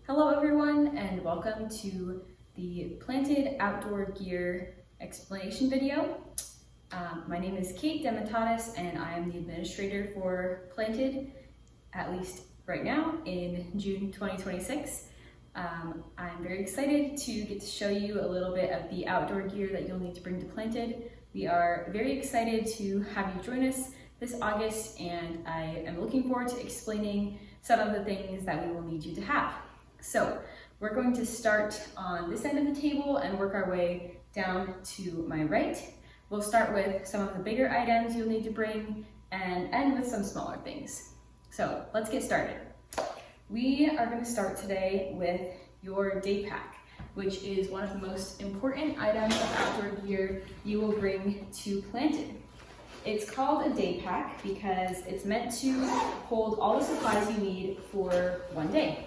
Hello everyone and welcome to the Planted Outdoor Gear explanation video. My name is Kate Dematatis and I am the administrator for Planted, at least right now in June 2026. I'm very excited to get to show you a little bit of the outdoor gear that you'll need to bring to Planted. We are very excited to have you join us this August, and I am looking forward to explaining some of the things that we will need you to have. So we're going to start on this end of the table and work our way down to my right. We'll start with some of the bigger items you'll need to bring and end with some smaller things. So let's get started. We are going to start today with your day pack, which is one of the most important items of outdoor gear you will bring to Planted. It's called a day pack because it's meant to hold all the supplies you need for one day.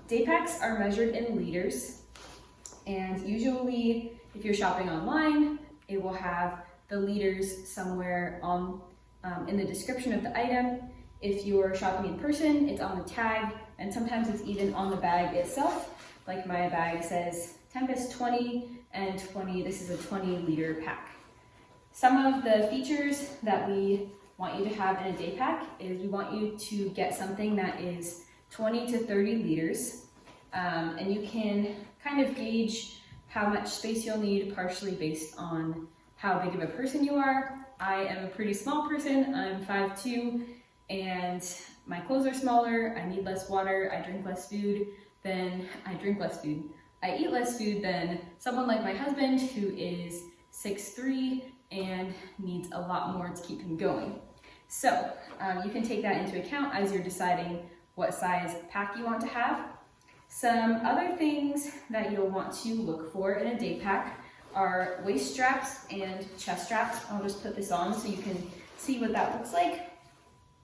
Day packs are measured in liters, and usually if you're shopping online, it will have the liters somewhere on in the description of the item. If you're shopping in person, it's on the tag, and sometimes it's even on the bag itself. Like my bag says Tempest 20 and 20, this is a 20-liter pack. Some of the features that we want you to have in a day pack is we want you to get something that is 20 to 30 liters, and you can kind of gauge how much space you'll need partially based on how big of a person you are. I am a pretty small person, I'm 5'2", and my clothes are smaller, I need less water, I drink less food than I eat less food than someone like my husband who is 6'3" and needs a lot more to keep him going. So you can take that into account as you're deciding what size pack you want to have. Some other things that you'll want to look for in a day pack are waist straps and chest straps. I'll just put this on so you can see what that looks like.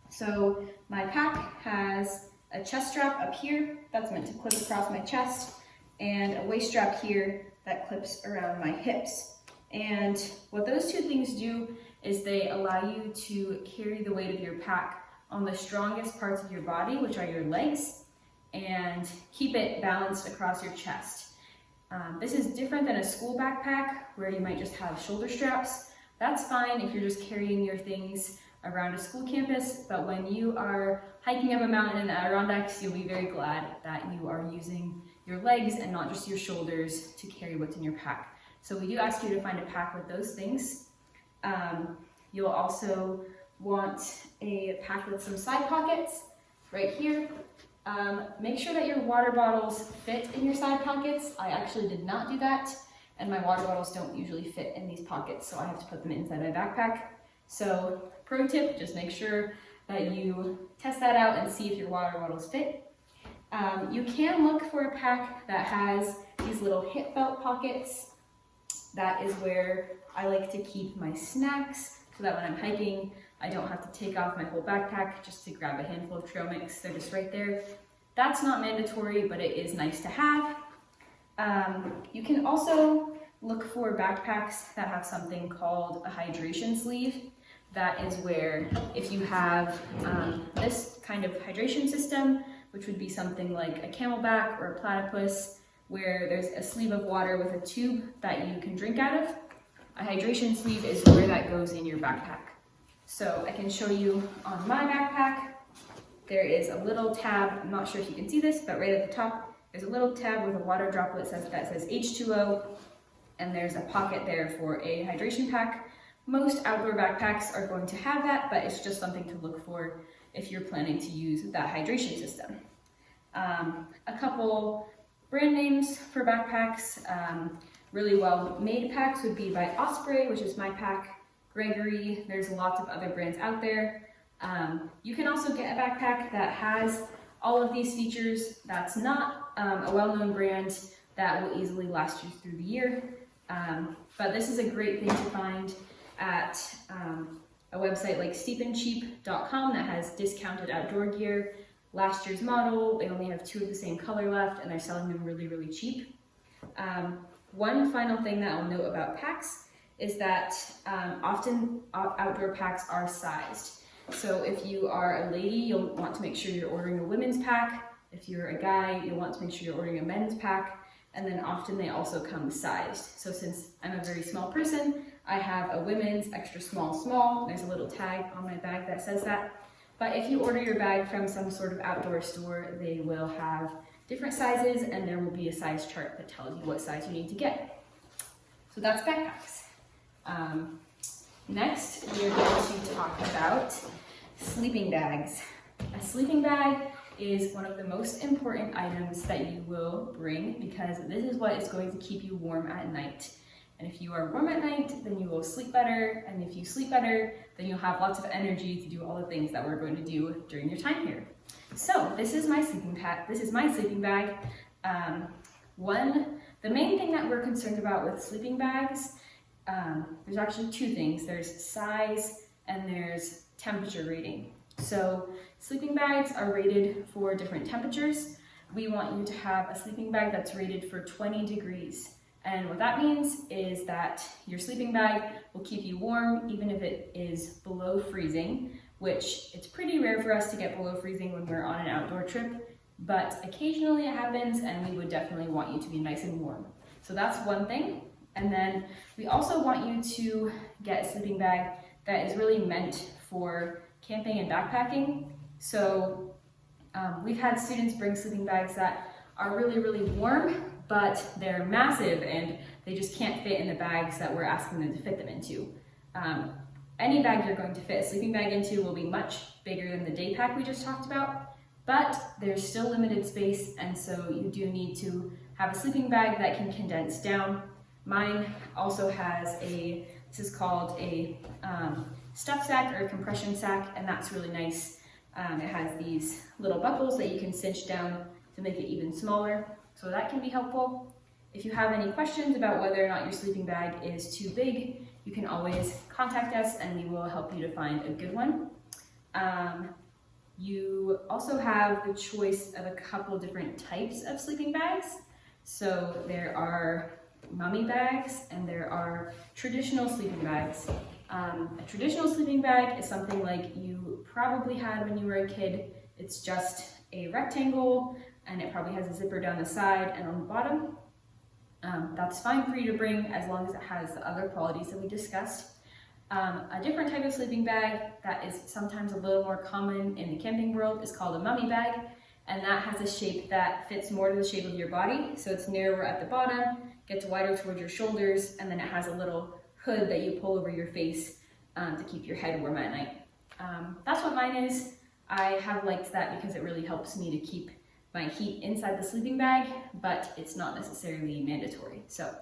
So my pack has a chest strap up here that's meant to clip across my chest, and a waist strap here that clips around my hips. And what those two things do is they allow you to carry the weight of your pack on the strongest parts of your body, which are your legs, and keep it balanced across your chest. This is different than a school backpack where you might just have shoulder straps. That's fine if you're just carrying your things around a school campus, but when you are hiking up a mountain in the Adirondacks, you'll be very glad that you are using your legs and not just your shoulders to carry what's in your pack. So we do ask you to find a pack with those things. You'll also want a pack with some side pockets right here. Make sure that your water bottles fit in your side pockets. I actually did not do that, and my water bottles don't usually fit in these pockets, so I have to put them inside my backpack. So pro tip, just make sure that you test that out and see if your water bottles fit. You can look for a pack that has these little hip belt pockets. That is where I like to keep my snacks so that when I'm hiking, I don't have to take off my whole backpack just to grab a handful of trail mix. They're just right there. That's not mandatory, but it is nice to have. You can also look for backpacks that have something called a hydration sleeve. That is where if you have this kind of hydration system, which would be something like a Camelback or a Platypus, where there's a sleeve of water with a tube that you can drink out of, a hydration sleeve is where that goes in your backpack. So I can show you on my backpack, there is a little tab. I'm not sure if you can see this, but right at the top, there's a little tab with a water droplet that says H2O, and there's a pocket there for a hydration pack. Most outdoor backpacks are going to have that, but it's just something to look for if you're planning to use that hydration system. A couple brand names for backpacks, really well made packs would be by Osprey, which is my pack, Gregory, there's lots of other brands out there. You can also get a backpack that has all of these features that's not a well-known brand that will easily last you through the year. But this is a great thing to find at a website like steepandcheap.com that has discounted outdoor gear. Last year's model, they only have 2 of the same color left and they're selling them really, really cheap. One final thing that I'll note about packs is that often outdoor packs are sized. So if you are a lady, you'll want to make sure you're ordering a women's pack. If you're a guy, you'll want to make sure you're ordering a men's pack, and then often they also come sized. So since I'm a very small person, I have a women's extra small. There's a little tag on my bag that says that. But if you order your bag from some sort of outdoor store, they will have different sizes, and there will be a size chart that tells you what size you need to get. So that's backpacks. Next, we are going to talk about sleeping bags. A sleeping bag is one of the most important items that you will bring because this is what is going to keep you warm at night. And if you are warm at night, then you will sleep better. And if you sleep better, then you'll have lots of energy to do all the things that we're going to do during your time here. So this is my sleeping pack. This is my sleeping bag. The main thing that we're concerned about with sleeping bags, there's actually two things. There's size and there's temperature rating. So sleeping bags are rated for different temperatures. We want you to have a sleeping bag that's rated for 20 degrees. And what that means is that your sleeping bag will keep you warm even if it is below freezing, which it's pretty rare for us to get below freezing when we're on an outdoor trip, but occasionally it happens and we would definitely want you to be nice and warm. So that's one thing. And then we also want you to get a sleeping bag that is really meant for camping and backpacking. So we've had students bring sleeping bags that are really warm, but they're massive and they just can't fit in the bags that we're asking them to fit them into. Any bag you're going to fit a sleeping bag into will be much bigger than the day pack we just talked about, but there's still limited space, and so you do need to have a sleeping bag that can condense down. Mine also has this is called a stuff sack or a compression sack, and that's really nice. It has these little buckles that you can cinch down to make it even smaller, so that can be helpful. If you have any questions about whether or not your sleeping bag is too big, you can always contact us and we will help you to find a good one. You also have the choice of a couple different types of sleeping bags. So there are mummy bags and there are traditional sleeping bags. A traditional sleeping bag is something like you probably had when you were a kid. It's just a rectangle and it probably has a zipper down the side and on the bottom. That's fine for you to bring as long as it has the other qualities that we discussed. A different type of sleeping bag that is sometimes a little more common in the camping world is called a mummy bag, and that has a shape that fits more to the shape of your body. So it's narrower at the bottom, gets wider towards your shoulders, and then it has a little hood that you pull over your face to keep your head warm at night. That's what mine is. I have liked that because it really helps me to keep my heat inside the sleeping bag, but it's not necessarily mandatory. So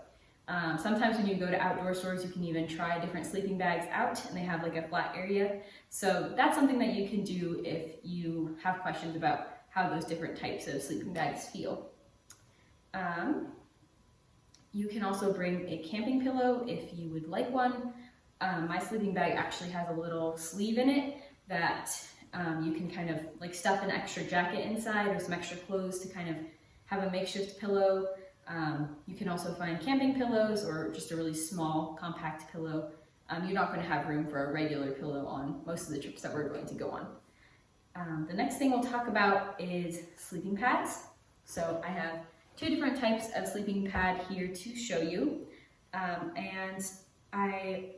sometimes when you go to outdoor stores, you can even try different sleeping bags out and they have like a flat area. So that's something that you can do if you have questions about how those different types of sleeping bags feel. You can also bring a camping pillow if you would like one. My sleeping bag actually has a little sleeve in it that you can kind of like stuff an extra jacket inside or some extra clothes to kind of have a makeshift pillow. You can also find camping pillows or just a really small compact pillow. You're not going to have room for a regular pillow on most of the trips that we're going to go on. The next thing we'll talk about is sleeping pads. So I have two different types of sleeping pad here to show you. And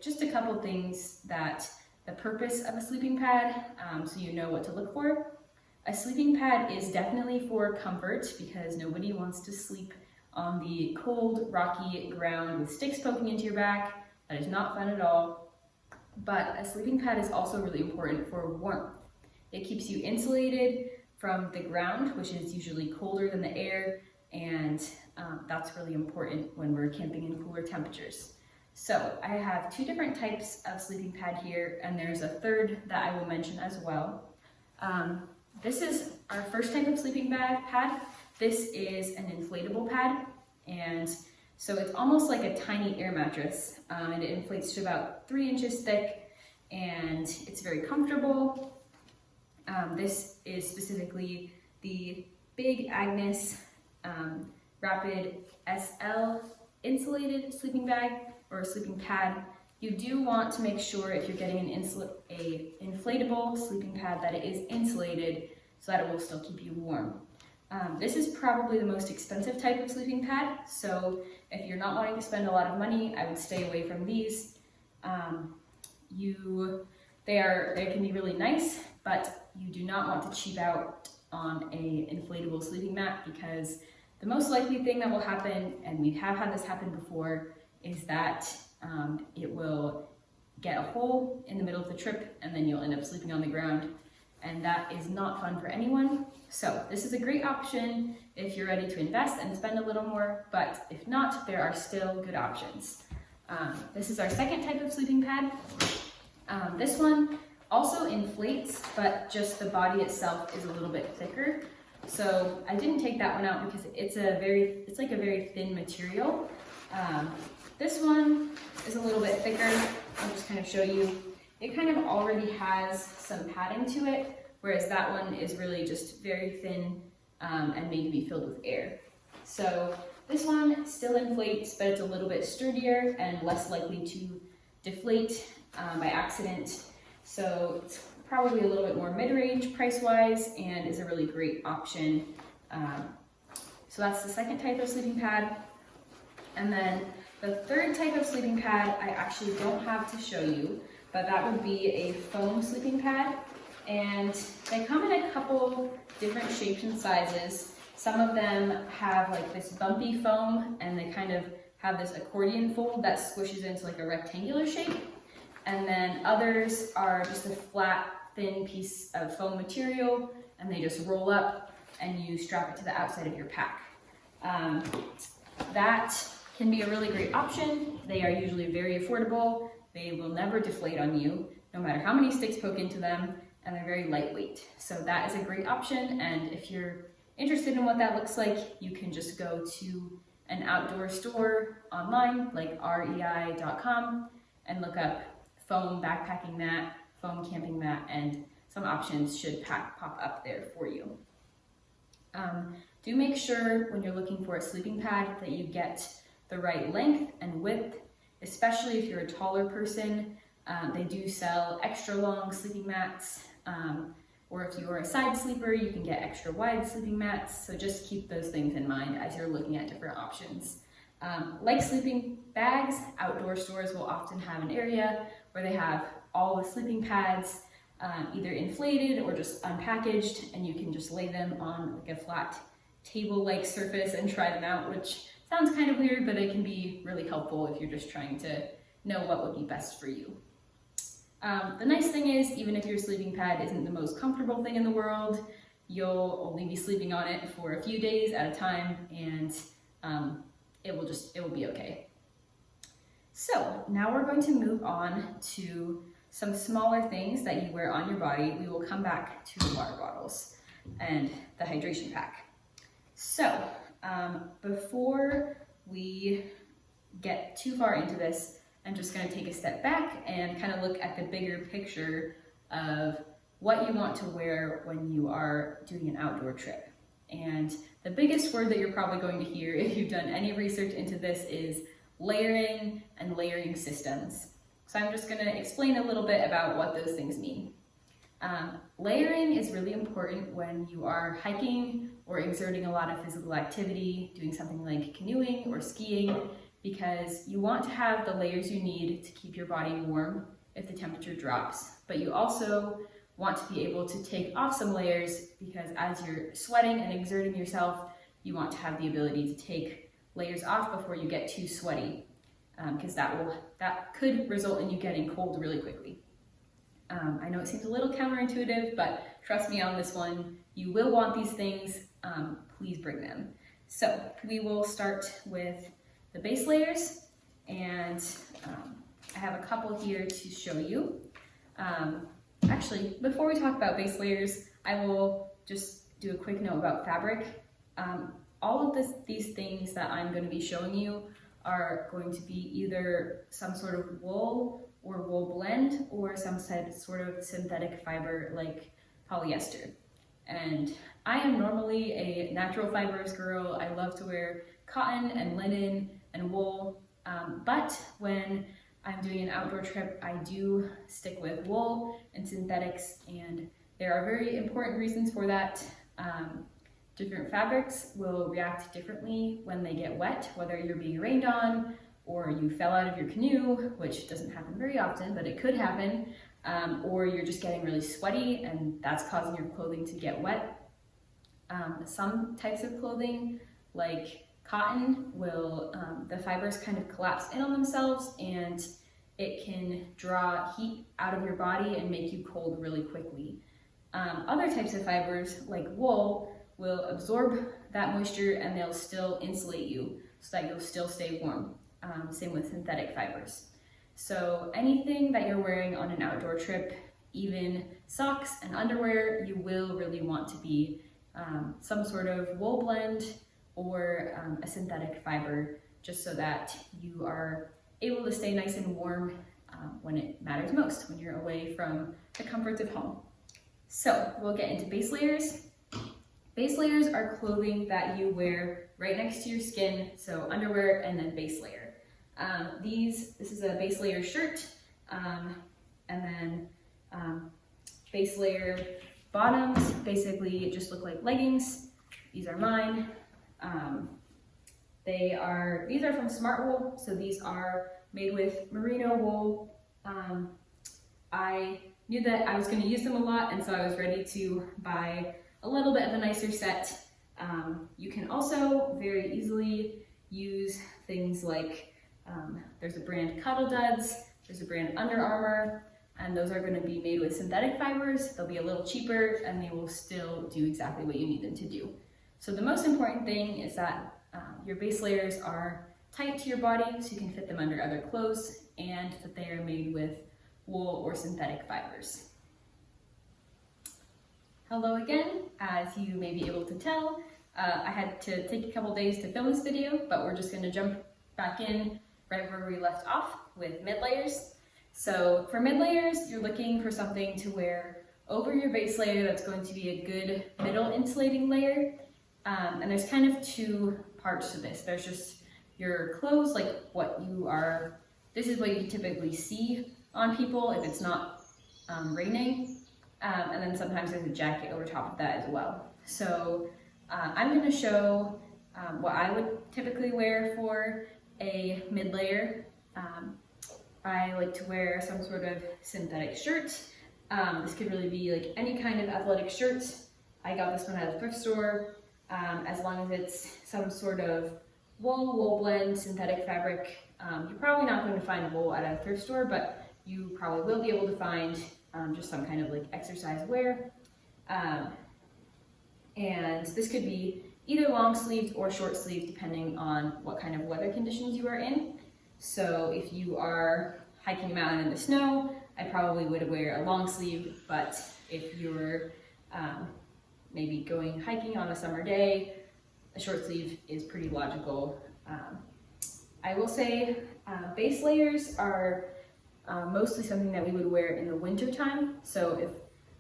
just a couple things that the purpose of a sleeping pad, so you know what to look for. A sleeping pad is definitely for comfort because nobody wants to sleep on the cold, rocky ground with sticks poking into your back. That is not fun at all. But a sleeping pad is also really important for warmth. It keeps you insulated from the ground, which is usually colder than the air, and that's really important when we're camping in cooler temperatures. So I have two different types of sleeping pad here, and there's a third that I will mention as well. This is our first type of sleeping pad. This is an inflatable pad, and so it's almost like a tiny air mattress, and it inflates to about 3 inches thick, and it's very comfortable. This is specifically the Big Agnes Rapid SL insulated sleeping bag or a sleeping pad. You do want to make sure if you're getting an inflatable sleeping pad that it is insulated so that it will still keep you warm. This is probably the most expensive type of sleeping pad, so if you're not wanting to spend a lot of money, I would stay away from these. They can be really nice, but you do not want to cheap out on a inflatable sleeping mat, because the most likely thing that will happen, and we have had this happen before, is that it will get a hole in the middle of the trip and then you'll end up sleeping on the ground, and that is not fun for anyone. So this is a great option if you're ready to invest and spend a little more, but if not, there are still good options. This is our second type of sleeping pad. This one also inflates, but just the body itself is a little bit thicker. So I didn't take that one out because it's like a very thin material. This one is a little bit thicker. I'll just kind of show you. It kind of already has some padding to it, whereas that one is really just very thin and made to be filled with air. So this one still inflates, but it's a little bit sturdier and less likely to deflate by accident. So it's probably a little bit more mid-range price-wise and is a really great option. So that's the second type of sleeping pad. And then the third type of sleeping pad I actually don't have to show you, but that would be a foam sleeping pad. And they come in a couple different shapes and sizes. Some of them have like this bumpy foam, and they kind of have this accordion fold that squishes into like a rectangular shape. And then others are just a flat, thin piece of foam material, and they just roll up and you strap it to the outside of your pack. That can be a really great option. They are usually very affordable. They will never deflate on you, no matter how many sticks poke into them, and they're very lightweight. So that is a great option, and if you're interested in what that looks like, you can just go to an outdoor store online, like rei.com, and look up foam backpacking mat, foam camping mat, and some options should pop up there for you. Do make sure when you're looking for a sleeping pad that you get the right length and width, especially if you're a taller person. They do sell extra long sleeping mats, or if you're a side sleeper, you can get extra wide sleeping mats. So just keep those things in mind as you're looking at different options. Like sleeping bags, outdoor stores will often have an area where they have all the sleeping pads, either inflated or just unpackaged, and you can just lay them on like a flat table-like surface and try them out, which sounds kind of weird, but it can be really helpful if you're just trying to know what would be best for you. The nice thing is, even if your sleeping pad isn't the most comfortable thing in the world, you'll only be sleeping on it for a few days at a time, and it will be okay. So now we're going to move on to some smaller things that you wear on your body. We will come back to the water bottles and the hydration pack. So before we get too far into this, I'm just going to take a step back and kind of look at the bigger picture of what you want to wear when you are doing an outdoor trip. And the biggest word that you're probably going to hear if you've done any research into this is layering and layering systems. So I'm just going to explain a little bit about what those things mean. Layering is really important when you are hiking or exerting a lot of physical activity, doing something like canoeing or skiing, because you want to have the layers you need to keep your body warm if the temperature drops. But you also want to be able to take off some layers, because as you're sweating and exerting yourself, you want to have the ability to take layers off before you get too sweaty, because that could result in you getting cold really quickly. I know it seems a little counterintuitive, but trust me on this one, you will want these things. Please bring them. So we will start with the base layers, and I have a couple here to show you. Actually, before we talk about base layers, I will just do a quick note about fabric. All of these things that I'm going to be showing you are going to be either some sort of wool or wool blend, or some sort of synthetic fiber like polyester. And I am normally a natural fibers girl. I love to wear cotton and linen and wool, but when I'm doing an outdoor trip, I do stick with wool and synthetics, and there are very important reasons for that. Different fabrics will react differently when they get wet, whether you're being rained on or you fell out of your canoe, which doesn't happen very often, but it could happen, or you're just getting really sweaty and that's causing your clothing to get wet. Some types of clothing, like cotton, will the fibers kind of collapse in on themselves and it can draw heat out of your body and make you cold really quickly. Other types of fibers, like wool, will absorb that moisture and they'll still insulate you so that you'll still stay warm. Same with synthetic fibers. So anything that you're wearing on an outdoor trip, even socks and underwear, you will really want to be some sort of wool blend or a synthetic fiber, just so that you are able to stay nice and warm when it matters most, when you're away from the comforts of home. So we'll get into base layers. Base layers are clothing that you wear right next to your skin, so underwear and then base layer. This is a base layer shirt, and then base layer bottoms basically just look like leggings. These are mine. These are from Smartwool, so these are made with merino wool. I knew that I was going to use them a lot, and so I was ready to buy a little bit of a nicer set. You can also very easily use things like, there's a brand Cuddle Duds, there's a brand Under Armour, and those are going to be made with synthetic fibers. They'll be a little cheaper and they will still do exactly what you need them to do. So the most important thing is that your base layers are tight to your body so you can fit them under other clothes, and that they are made with wool or synthetic fibers. Hello again. As you may be able to tell, I had to take a couple days to film this video, but we're just going to jump back in right where we left off with mid layers. So for mid layers, you're looking for something to wear over your base layer that's going to be a good middle insulating layer. And there's kind of two parts to this. There's just your clothes, like this is what you typically see on people if it's not raining. And then sometimes there's a jacket over top of that as well. So I'm going to show what I would typically wear for a mid layer. I like to wear some sort of synthetic shirt. This could really be like any kind of athletic shirt. I got this one at a thrift store. As long as it's some sort of wool blend, synthetic fabric. You're probably not going to find wool at a thrift store, but you probably will be able to find just some kind of like exercise wear. And this could be either long sleeved or short sleeved depending on what kind of weather conditions you are in. So if you are hiking a mountain in the snow, I probably would wear a long sleeve, but if you're maybe going hiking on a summer day, a short sleeve is pretty logical. I will say base layers are mostly something that we would wear in the winter time. So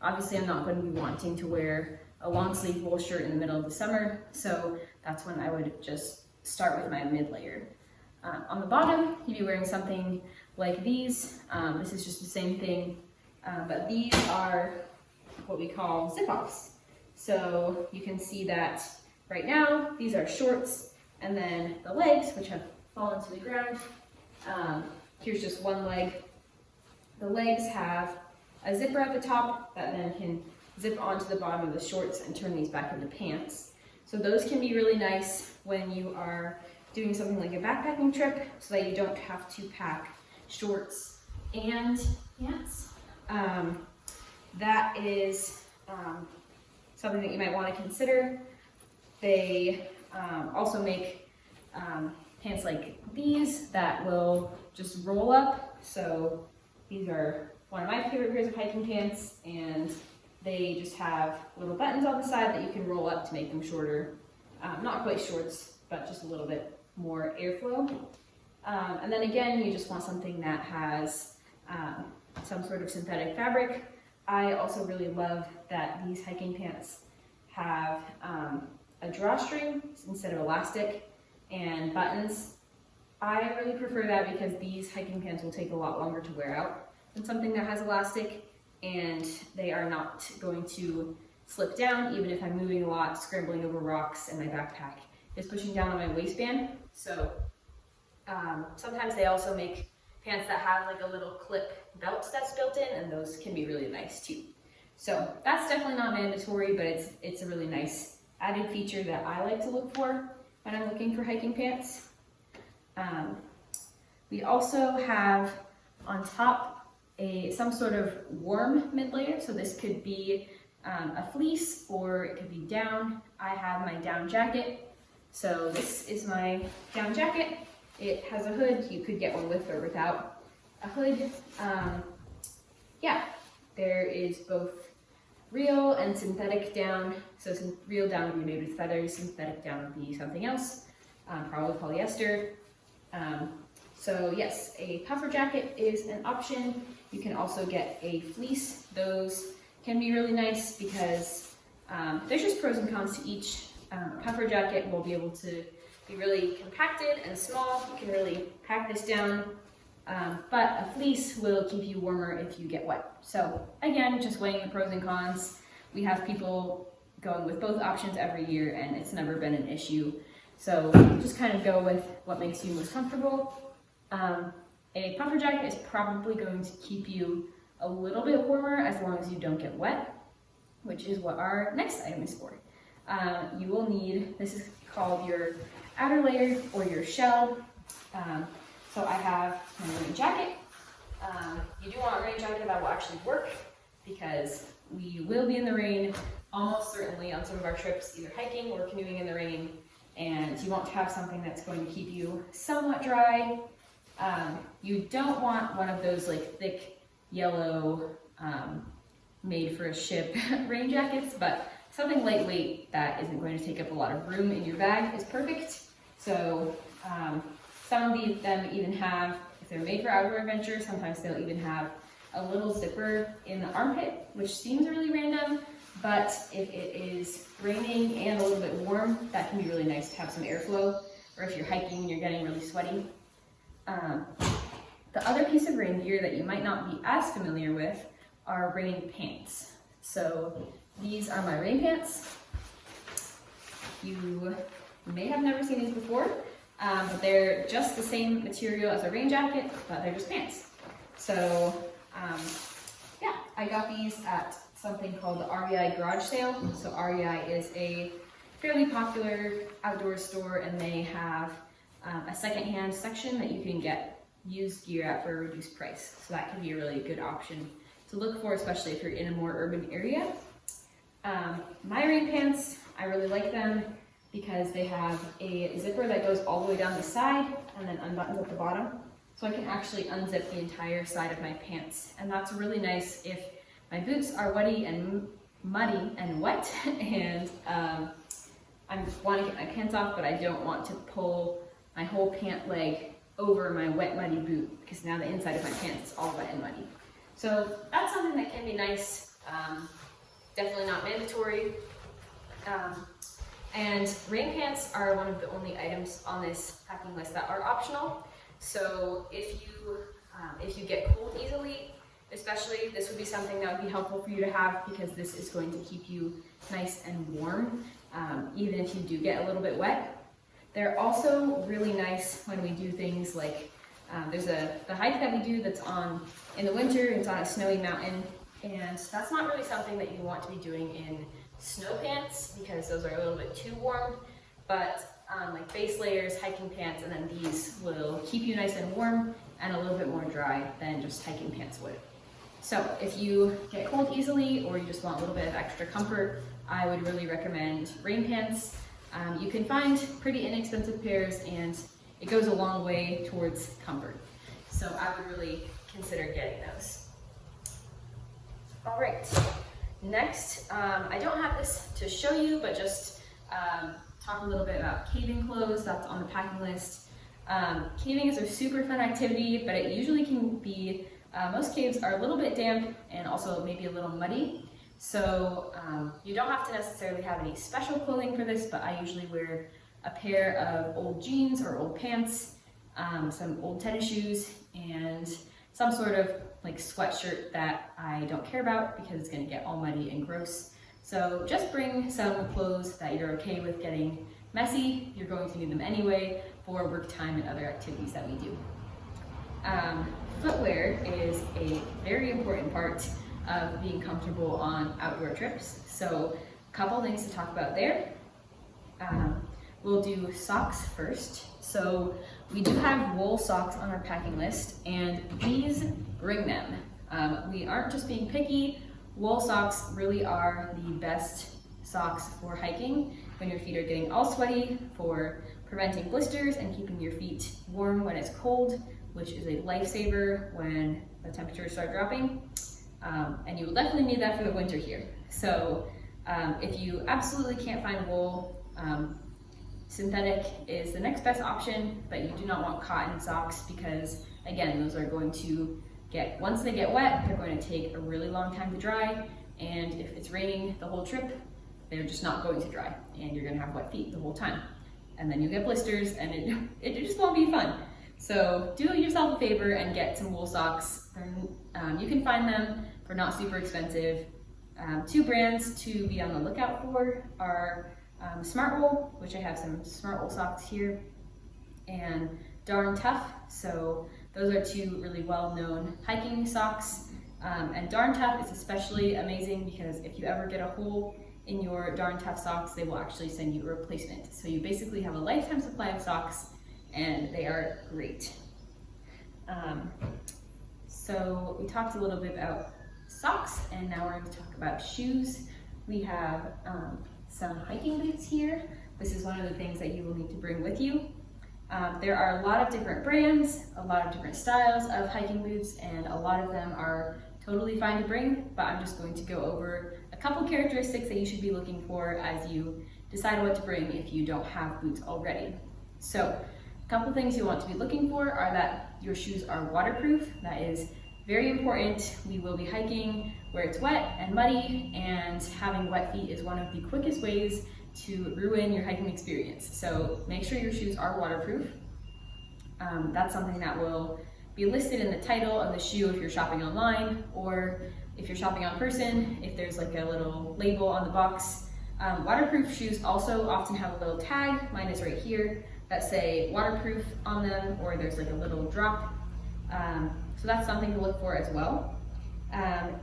obviously I'm not going to be wanting to wear a long sleeve wool shirt in the middle of the summer, so that's when I would just start with my mid layer. On the bottom, you'd be wearing something like these. This is just the same thing, but these are what we call zip-offs. So you can see that right now, these are shorts, and then the legs, which have fallen to the ground. Here's just one leg. The legs have a zipper at the top that then can zip onto the bottom of the shorts and turn these back into pants. So those can be really nice when you are doing something like a backpacking trip, so that you don't have to pack shorts and pants. That is something that you might want to consider. They also make pants like these that will just roll up. So these are one of my favorite pairs of hiking pants, and they just have little buttons on the side that you can roll up to make them shorter. Not quite shorts, but just a little bit more airflow. And then again, you just want something that has some sort of synthetic fabric. I also really love that these hiking pants have a drawstring instead of elastic and buttons. I really prefer that because these hiking pants will take a lot longer to wear out than something that has elastic, and they are not going to slip down, even if I'm moving a lot, scrambling over rocks, and my backpack is pushing down on my waistband. So sometimes they also make pants that have like a little clip belt that's built in, and those can be really nice too. So that's definitely not mandatory, but it's a really nice added feature that I like to look for when I'm looking for hiking pants. We also have on top some sort of warm mid layer. So this could be a fleece or it could be down. I have my down jacket. So this is my down jacket. It has a hood. You could get one with or without a hood. Yeah, there is both real and synthetic down. So real down would be made with feathers, synthetic down would be something else, probably polyester. So yes, a puffer jacket is an option. You can also get a fleece. Those can be really nice because there's just pros and cons to each. A puffer jacket will be able to be really compacted and small. You can really pack this down. But a fleece will keep you warmer if you get wet. So again, just weighing the pros and cons. We have people going with both options every year and it's never been an issue. So just kind of go with what makes you most comfortable. A puffer jacket is probably going to keep you a little bit warmer as long as you don't get wet, which is what our next item is for. You will need, this is called your outer layer or your shell. So I have my rain jacket. You do want a rain jacket that will actually work because we will be in the rain almost certainly on some of our trips, either hiking or canoeing in the rain, and you want to have something that's going to keep you somewhat dry. You don't want one of those like thick yellow made for a ship rain jackets, but something lightweight that isn't going to take up a lot of room in your bag is perfect. So some of them even have, if they're made for outdoor adventure, sometimes they'll even have a little zipper in the armpit, which seems really random, but if it is raining and a little bit warm, that can be really nice to have some airflow, or if you're hiking and you're getting really sweaty. The other piece of rain gear that you might not be as familiar with are rain pants. So these are my rain pants. You may have never seen these before, but they're just the same material as a rain jacket, but they're just pants. So yeah, I got these at something called the REI garage sale. So REI is a fairly popular outdoor store, and they have a secondhand section that you can get used gear at for a reduced price. So that can be a really good option to look for, especially if you're in a more urban area. My rain pants, I really like them because they have a zipper that goes all the way down the side and then unbuttons at the bottom. So I can actually unzip the entire side of my pants. And that's really nice if my boots are muddy and wet and I want to get my pants off, but I don't want to pull my whole pant leg over my wet, muddy boot because now the inside of my pants is all wet and muddy. So that's something that can be nice. Definitely not mandatory. And rain pants are one of the only items on this packing list that are optional. So if you get cold easily, especially, this would be something that would be helpful for you to have because this is going to keep you nice and warm, even if you do get a little bit wet. They're also really nice when we do things like, there's the hike that we do that's in the winter, it's on a snowy mountain, and that's not really something that you want to be doing in snow pants because those are a little bit too warm, but like base layers, hiking pants, and then these will keep you nice and warm and a little bit more dry than just hiking pants would. So if you get cold easily or you just want a little bit of extra comfort, I would really recommend rain pants. You can find pretty inexpensive pairs and it goes a long way towards comfort. So I would really consider getting those. All right, next, I don't have this to show you, but just talk a little bit about caving clothes. That's on the packing list. Caving is a super fun activity, but it usually can be, most caves are a little bit damp and also maybe a little muddy. So you don't have to necessarily have any special clothing for this, but I usually wear a pair of old jeans or old pants, some old tennis shoes, and some sort of like sweatshirt that I don't care about because it's gonna get all muddy and gross. So just bring some clothes that you're okay with getting messy. You're going to need them anyway for work time and other activities that we do. Footwear is a very important part of being comfortable on outdoor trips. So a couple things to talk about there. We'll do socks first. So we do have wool socks on our packing list, and please bring them. We aren't just being picky. Wool socks really are the best socks for hiking when your feet are getting all sweaty, for preventing blisters and keeping your feet warm when it's cold, which is a lifesaver when the temperatures start dropping. And you will definitely need that for the winter here. So if you absolutely can't find wool, synthetic is the next best option, but you do not want cotton socks because, again, those are going to once they get wet, they're going to take a really long time to dry, and if it's raining the whole trip, they're just not going to dry, and you're going to have wet feet the whole time. And then you get blisters, and it just won't be fun. So do yourself a favor and get some wool socks. You can find them for not super expensive. Two brands to be on the lookout for are Smartwool, which I have some Smartwool socks here, and Darn Tough. So those are two really well-known hiking socks. And Darn Tough is especially amazing because if you ever get a hole in your Darn Tough socks, they will actually send you a replacement. So you basically have a lifetime supply of socks, and they are great. So we talked a little bit about socks, and now we're going to talk about shoes. We have some hiking boots here. This is one of the things that you will need to bring with you. There are a lot of different brands, a lot of different styles of hiking boots, and a lot of them are totally fine to bring, but I'm just going to go over a couple characteristics that you should be looking for as you decide what to bring if you don't have boots already. So a couple things you want to be looking for are that your shoes are waterproof. That is very important. We will be hiking where it's wet and muddy, and having wet feet is one of the quickest ways to ruin your hiking experience. So make sure your shoes are waterproof. That's something that will be listed in the title of the shoe if you're shopping online, or if you're shopping on person, if there's like a little label on the box. Waterproof shoes also often have a little tag, mine is right here, that say waterproof on them, or there's like a little drop. So that's something to look for as well.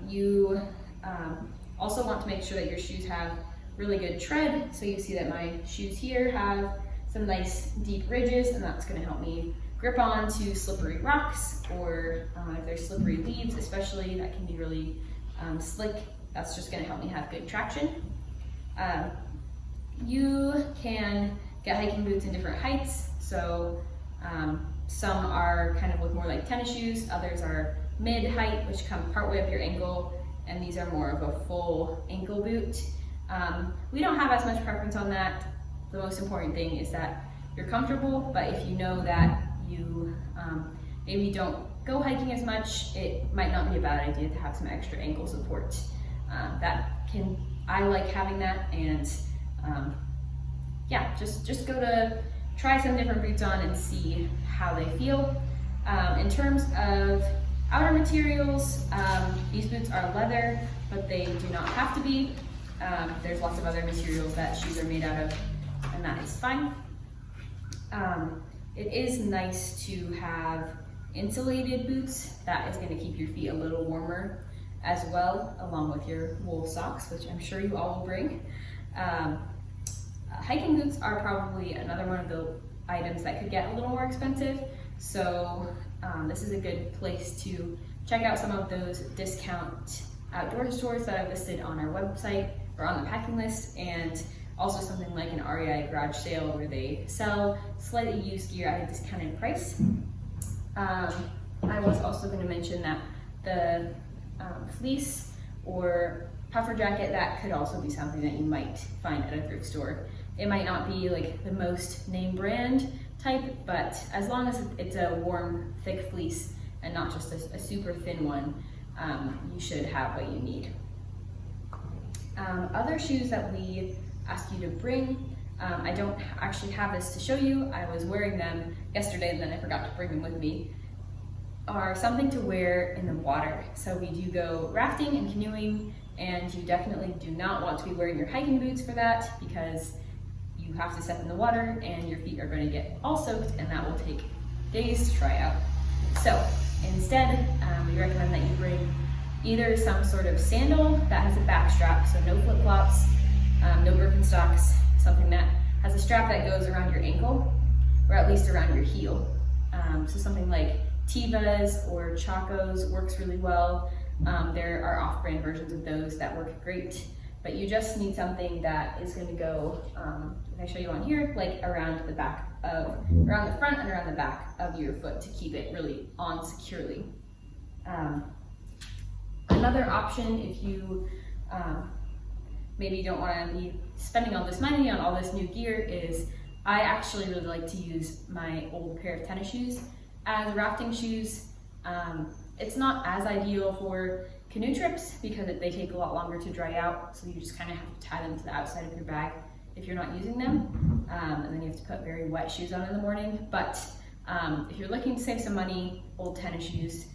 You also want to make sure that your shoes have really good tread. So you see that my shoes here have some nice deep ridges, and that's going to help me grip on to slippery rocks, or if there's slippery leaves especially, that can be really slick. That's just going to help me have good traction. You can get hiking boots in different heights. So some are kind of look more like tennis shoes, others are mid-height, which come partway up your ankle, and these are more of a full ankle boot. We don't have as much preference on that. The most important thing is that you're comfortable, but if you know that you maybe don't go hiking as much, it might not be a bad idea to have some extra ankle support. I like having that, and yeah, just try some different boots on and see how they feel. In terms of outer materials, these boots are leather, but they do not have to be. There's lots of other materials that shoes are made out of, and that is fine. It is nice to have insulated boots. That is going to keep your feet a little warmer as well, along with your wool socks, which I'm sure you all will bring. Hiking boots are probably another one of the items that could get a little more expensive. So this is a good place to check out some of those discount outdoor stores that I've listed on our website or on the packing list, and also something like an REI garage sale where they sell slightly used gear at a discounted price. I was also going to mention that the fleece or puffer jacket, that could also be something that you might find at a thrift store. It might not be like the most name brand type, but as long as it's a warm, thick fleece and not just a super thin one, you should have what you need. Other shoes that we ask you to bring, I don't actually have this to show you. I was wearing them yesterday and then I forgot to bring them with me, are something to wear in the water. So we do go rafting and canoeing and you definitely do not want to be wearing your hiking boots for that because you have to step in the water and your feet are going to get all soaked, and that will take days to try out. So instead, we recommend that you bring either some sort of sandal that has a back strap, so no flip-flops, no Birkenstocks, something that has a strap that goes around your ankle, or at least around your heel. So something like Tevas or Chacos works really well. There are off-brand versions of those that work great, but you just need something that is going to go, if I show you on here, like around the back of, around the front and around the back of your foot to keep it really on securely. Another option, if you maybe don't want to be spending all this money on all this new gear, is I actually really like to use my old pair of tennis shoes as rafting shoes. It's not as ideal for canoe trips because they take a lot longer to dry out, so you just kind of have to tie them to the outside of your bag if you're not using them, and then you have to put very wet shoes on in the morning. But if you're looking to save some money, old tennis shoes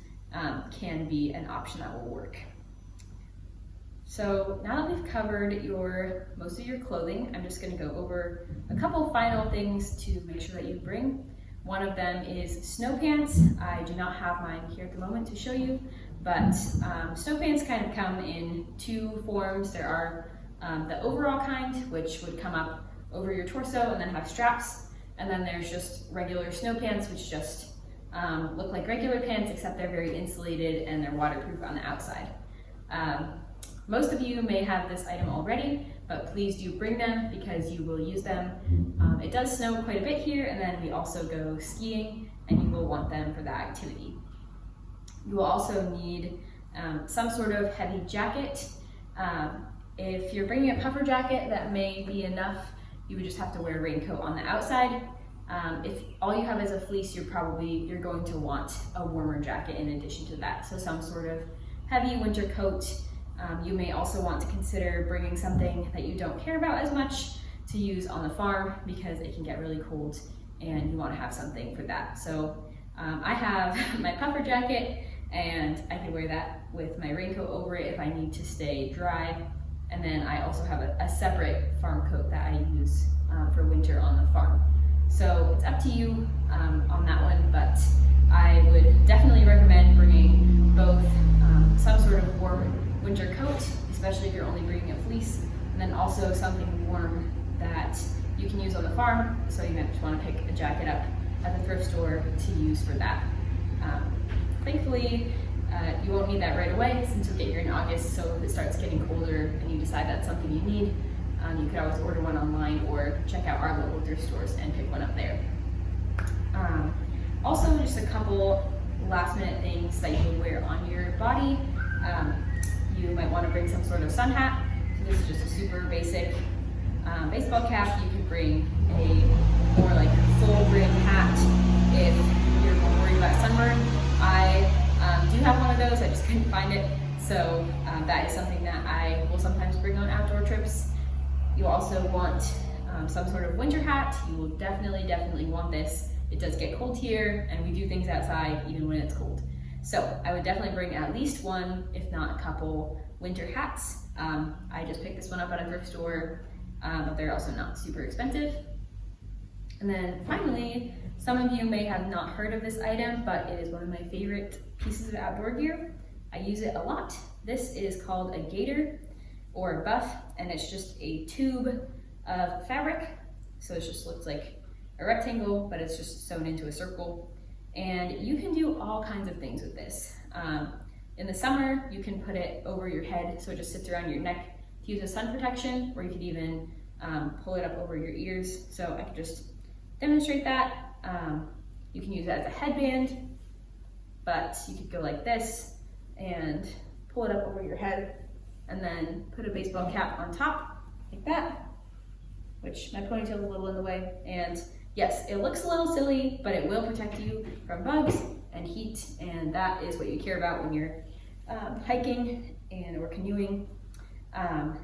can be an option that will work. So now that we've covered most of your clothing, I'm just going to go over a couple final things to make sure that you bring. One of them is snow pants. I do not have mine here at the moment to show you, but snow pants kind of come in two forms. There are the overall kind, which would come up over your torso and then have straps, and then there's just regular snow pants, which just look like regular pants, except they're very insulated and they're waterproof on the outside. Most of you may have this item already, but please do bring them because you will use them. It does snow quite a bit here, and then we also go skiing, and you will want them for that activity. You will also need some sort of heavy jacket. If you're bringing a puffer jacket, that may be enough. You would just have to wear a raincoat on the outside. If all you have is a fleece, you're going to want a warmer jacket in addition to that. So some sort of heavy winter coat. You may also want to consider bringing something that you don't care about as much to use on the farm because it can get really cold and you want to have something for that. So I have my puffer jacket, and I can wear that with my raincoat over it if I need to stay dry. And then I also have a separate farm coat that I use for winter on the farm. So it's up to you on that one, but I would definitely recommend bringing both some sort of warm winter coat, especially if you're only bringing a fleece, and then also something warm that you can use on the farm, so you might just want to pick a jacket up at the thrift store to use for that. Thankfully, you won't need that right away since you'll get here in August, so if it starts getting colder and you decide that's something you need, you could always order one online or check out our local thrift stores and pick one up there. Also, just a couple last minute things that you would wear on your body. You might want to bring some sort of sun hat. So this is just a super basic baseball cap. You could bring a more like full brim hat if you're more worried about sunburn. I do have one of those, I just couldn't find it. So that is something that I will sometimes bring on outdoor trips. You also want some sort of winter hat. You will definitely want this. It does get cold here, and we do things outside even when it's cold. So I would definitely bring at least one, if not a couple, winter hats. I just picked this one up at a thrift store, but they're also not super expensive. And then finally, some of you may have not heard of this item, but it is one of my favorite pieces of outdoor gear. I use it a lot. This is called a gaiter or a buff, and it's just a tube of fabric. So it just looks like a rectangle, but it's just sewn into a circle. And you can do all kinds of things with this. In the summer, you can put it over your head so it just sits around your neck to use as sun protection, or you could even pull it up over your ears. So I could just demonstrate that. You can use it as a headband, but you could go like this and pull it up over your head and then put a baseball cap on top like that, which my ponytail is a little in the way. And yes, it looks a little silly, but it will protect you from bugs and heat, and that is what you care about when you're hiking or canoeing.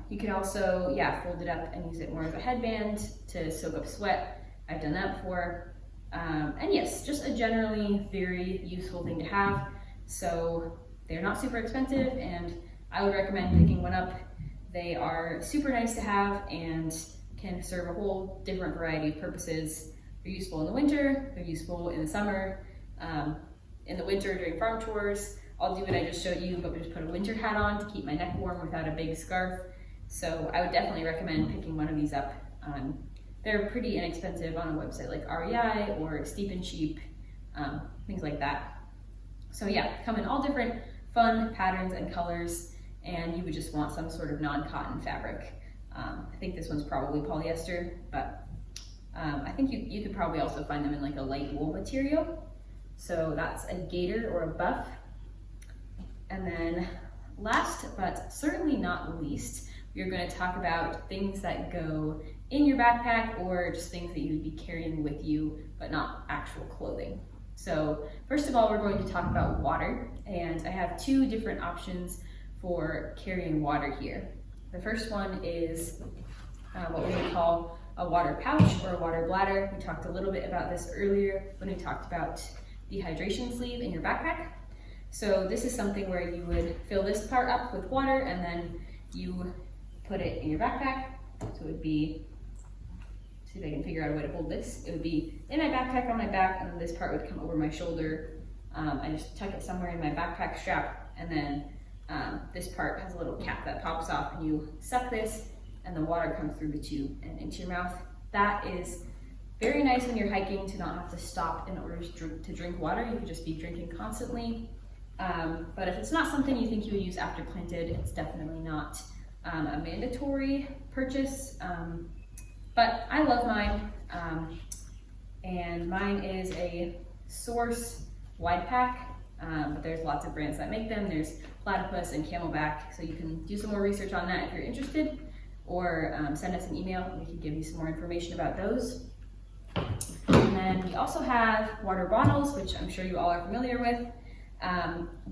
You can also, fold it up and use it more as a headband to soak up sweat. I've done that before. And yes, just a generally very useful thing to have. So they're not super expensive, and I would recommend picking one up. They are super nice to have and can serve a whole different variety of purposes. They're useful in the winter, they're useful in the summer. In the winter during farm chores, I'll do what I just showed you, but just put a winter hat on to keep my neck warm without a big scarf. So I would definitely recommend picking one of these up. They're pretty inexpensive on a website like REI or Steep and Cheap, things like that. So yeah, come in all different fun patterns and colors, and you would just want some sort of non-cotton fabric. I think this one's probably polyester, but I think you could probably also find them in like a light wool material. So that's a gaiter or a buff. And then last but certainly not least, we're going to talk about things that go in your backpack or just things that you'd be carrying with you, but not actual clothing. So first of all, we're going to talk about water, and I have two different options for carrying water here. The first one is what we would call a water pouch or a water bladder. We talked a little bit about this earlier when we talked about the hydration sleeve in your backpack. So this is something where you would fill this part up with water and then you put it in your backpack. So it would be, see if I can figure out a way to hold this. It would be in my backpack on my back, and then this part would come over my shoulder. I just tuck it somewhere in my backpack strap, and then this part has a little cap that pops off, and you suck this and the water comes through the tube and into your mouth. That is very nice when you're hiking to not have to stop in order to drink water. You could just be drinking constantly. But if it's not something you think you would use after planted, it's definitely not a mandatory purchase. But I love mine, and mine is a Source wide pack, but there's lots of brands that make them. There's Platypus and Camelback, so you can do some more research on that if you're interested, or send us an email and we can give you some more information about those. And then we also have water bottles, which I'm sure you all are familiar with.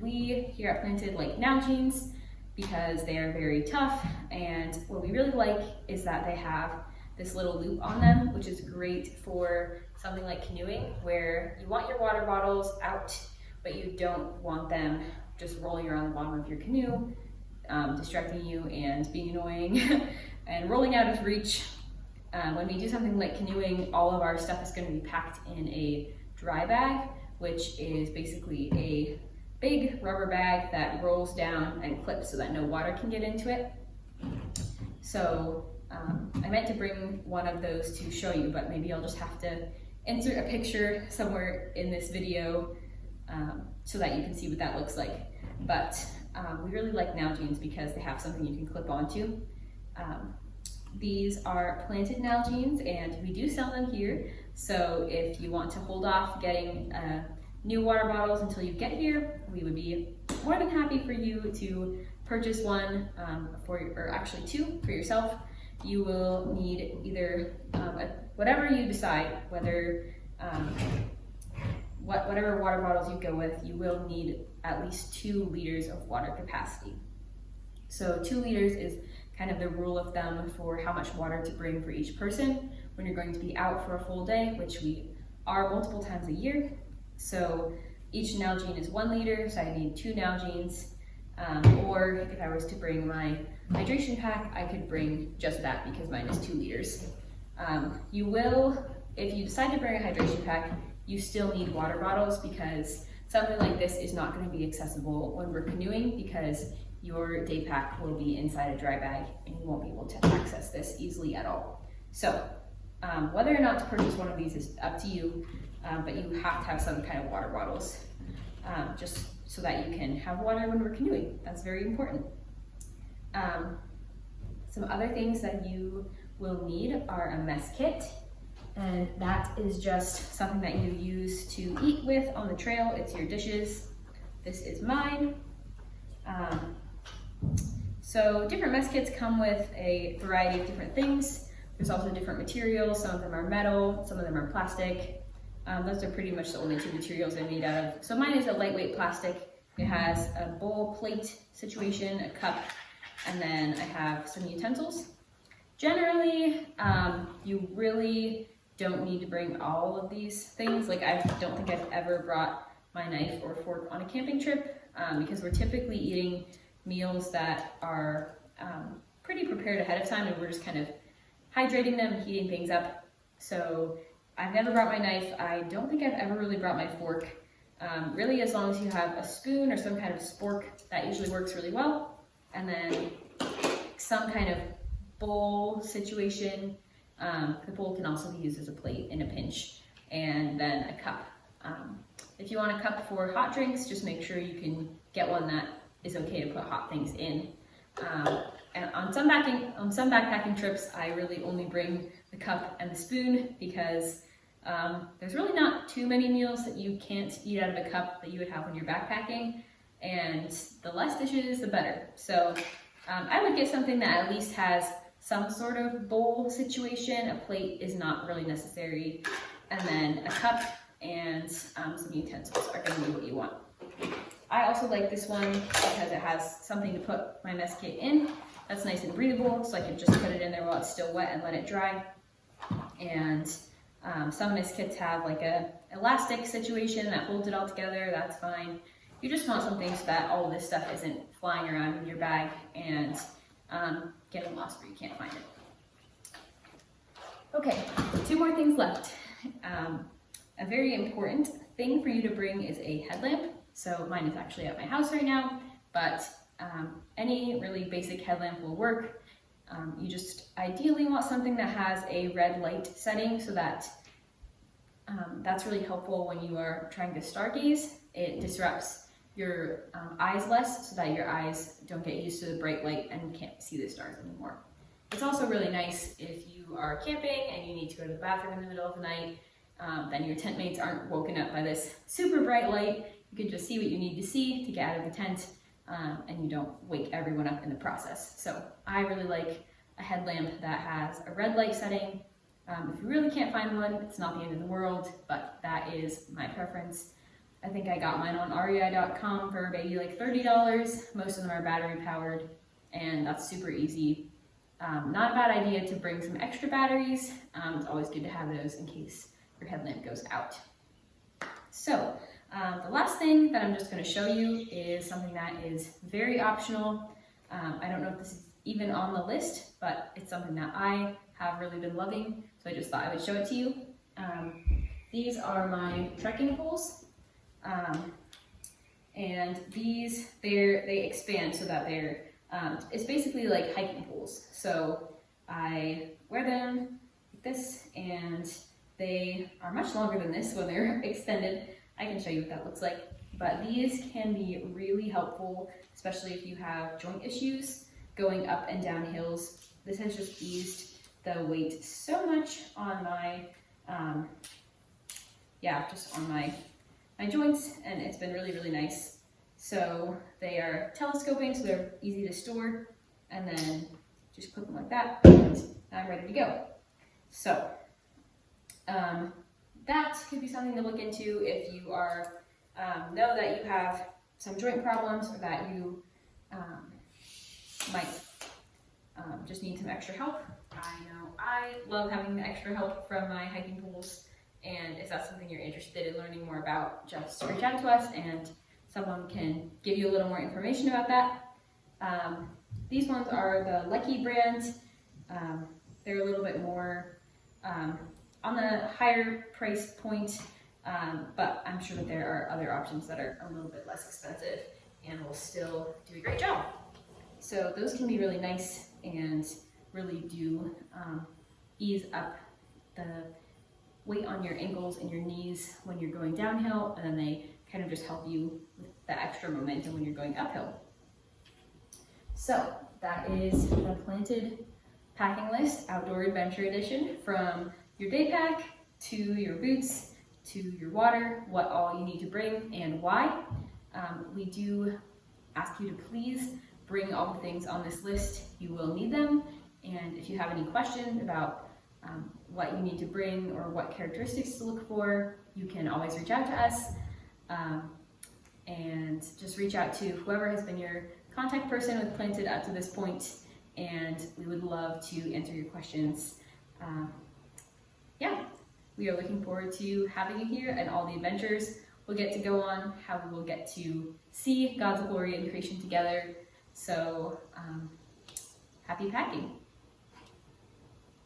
We here at Planted like Nalgene's because they are very tough, and what we really like is that they have this little loop on them, which is great for something like canoeing, where you want your water bottles out, but you don't want them just rolling around the bottom of your canoe, distracting you and being annoying and rolling out of reach. When we do something like canoeing, all of our stuff is going to be packed in a dry bag, which is basically a big rubber bag that rolls down and clips so that no water can get into it. So I meant to bring one of those to show you, but maybe I'll just have to insert a picture somewhere in this video so that you can see what that looks like. But we really like Nalgene's because they have something you can clip onto. These are Planted Nalgene's, and we do sell them here. So if you want to hold off getting new water bottles until you get here, we would be more than happy for you to purchase one, or actually two for yourself. You will need either whatever you decide, whether whatever water bottles you go with, you will need at least 2 liters of water capacity. So 2 liters is kind of the rule of thumb for how much water to bring for each person when you're going to be out for a full day, which we are multiple times a year. So each Nalgene is 1 liter, so I need 2 Nalgenes. Or if I was to bring my hydration pack, I could bring just that because mine is 2 liters. You will, if you decide to bring a hydration pack, you still need water bottles because something like this is not going to be accessible when we're canoeing because your day pack will be inside a dry bag and you won't be able to access this easily at all. So whether or not to purchase one of these is up to you, but you have to have some kind of water bottles just so that you can have water when we're canoeing. That's very important. Some other things that you will need are a mess kit, and that is just something that you use to eat with on the trail. It's your dishes. This is mine. So different mess kits come with a variety of different things. There's also different materials. Some of them are metal, some of them are plastic. Those are pretty much the only 2 materials they're made out of. So mine is a lightweight plastic. It has a bowl plate situation, a cup, and then I have some utensils. Generally, you really don't need to bring all of these things. Like I don't think I've ever brought my knife or fork on a camping trip because we're typically eating meals that are pretty prepared ahead of time, and we're just kind of hydrating them, heating things up. So I've never brought my knife. I don't think I've ever really brought my fork. Really, as long as you have a spoon or some kind of spork, that usually works really well. And then some kind of bowl situation. The bowl can also be used as a plate in a pinch. And then a cup. If you want a cup for hot drinks, just make sure you can get one that is okay to put hot things in. And on some backpacking trips, I really only bring the cup and the spoon because there's really not too many meals that you can't eat out of a cup that you would have when you're backpacking, and the less dishes, the better. So I would get something that at least has some sort of bowl situation. A plate is not really necessary, and then a cup and some utensils are going to be what you want. I also like this one because it has something to put my mess kit in. That's nice and breathable, so I can just put it in there while it's still wet and let it dry. And some mess kits have like a elastic situation that holds it all together. That's fine. You just want something so that all of this stuff isn't flying around in your bag and getting lost where you can't find it. Okay, 2 more things left. A very important thing for you to bring is a headlamp. So mine is actually at my house right now, but any really basic headlamp will work. You just ideally want something that has a red light setting so that that's really helpful when you are trying to stargaze. It disrupts your eyes less so that your eyes don't get used to the bright light and can't see the stars anymore. It's also really nice if you are camping and you need to go to the bathroom in the middle of the night, then your tent mates aren't woken up by this super bright light. You can just see what you need to see to get out of the tent, and you don't wake everyone up in the process. So I really like a headlamp that has a red light setting. If you really can't find one, it's not the end of the world, but that is my preference. I think I got mine on REI.com for maybe like $30. Most of them are battery powered, and that's super easy. Not a bad idea to bring some extra batteries. It's always good to have those in case your headlamp goes out. So the last thing that I'm just going to show you is something that is very optional. I don't know if this is even on the list, but it's something that I have really been loving, so I just thought I would show it to you. These are my trekking poles, and these, they expand so that they're, it's basically like hiking poles. So I wear them like this, and they are much longer than this when they're extended. I can show you what that looks like, but these can be really helpful, especially if you have joint issues going up and down hills. This has just eased the weight so much on my, just on my joints, and it's been really, really nice. So they are telescoping, so they're easy to store, and then just clip them like that, and I'm ready to go. So that could be something to look into if you are know that you have some joint problems, or that you might just need some extra help. I know I love having the extra help from my hiking poles, and if that's something you're interested in learning more about, just reach out to us and someone can give you a little more information about that. These ones are the Lucky brand. They're a little bit more on the higher price point, but I'm sure that there are other options that are a little bit less expensive and will still do a great job. So those can be really nice and really do ease up the weight on your ankles and your knees when you're going downhill, and then they kind of just help you with the extra momentum when you're going uphill. So that is the Planted Packing List Outdoor Adventure Edition, from your day pack to your boots to your water, what all you need to bring and why. We do ask you to please bring all the things on this list. You will need them, and if you have any questions about what you need to bring or what characteristics to look for, you can always reach out to us, and just reach out to whoever has been your contact person with Planted up to this point, and we would love to answer your questions. We are looking forward to having you here and all the adventures we'll get to go on, how we will get to see God's glory and creation together, So happy packing.